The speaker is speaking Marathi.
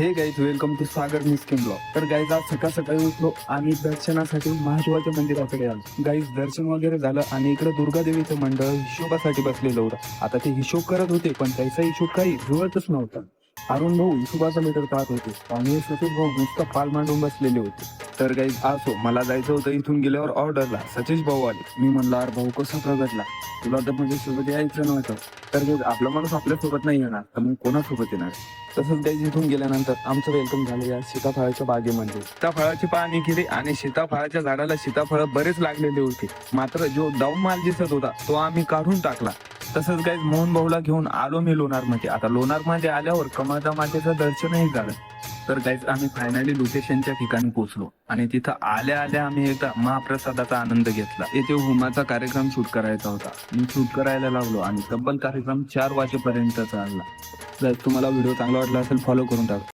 हे guys, welcome to Sagar Miskin blog. तर गाईज, आज सकाळ सकाळी उठलो आणि दर्शनासाठी महादेवाच्या मंदिराकडे आलो. गाईज, दर्शन वगैरे झालं आणि इकडे दुर्गादेवीचं मंडळ हिशोबासाठी बसलेलं होतं. आता ते हिशोब करत होते, पण त्याचा हिशोब काही जुळतच नव्हता. अरुण भाऊ हिशोबाचा मीटर पाहत होते आणि सतीश भाऊ नुसतं पाल मांडून बसलेले होते. तर गाईज, असो, मला जायचं होतं इथून गेल्यावर ऑर्डरला. सतीश भाऊ आले. मी म्हणलं, अरे भाऊ कसा प्रगटला, तुला तर म्हणजे सोबत यायचं नव्हतं. तर गाईज, आपला माणूस आपल्यासोबत नाही येणार तर मग कोणासोबत येणार. तसंच गाईज, इथून गेल्यानंतर आमचं वेलकम झालं या सीताफळाच्या बागेमध्ये. सीताफळाची पाहणी केली आणि सीताफळाच्या झाडाला सीताफळ बरेच लागलेले होते. मात्र जो डाऊन माल दिसत होता तो आम्ही काढून टाकला. तसंच गाईज, मोहन भाऊला घेऊन आलो मी लोणारमध्ये. आता लोणारमध्ये आल्यावर कमळदा मातेचं दर्शनही झालं. तर गाईज, आम्ही फायनली लोकेशनच्या ठिकाणी पोहोचलो आणि तिथं आल्या आल्या आम्ही एकदा महाप्रसादाचा आनंद घेतला. येथे होमाचा कार्यक्रम शूट करायचा होता. मी शूट करायला लागलो आणि तब्बल कार्यक्रम 4 वाजेपर्यंत चालला. जर तुम्हाला व्हिडिओ चांगला वाटला असेल, फॉलो करून टाका.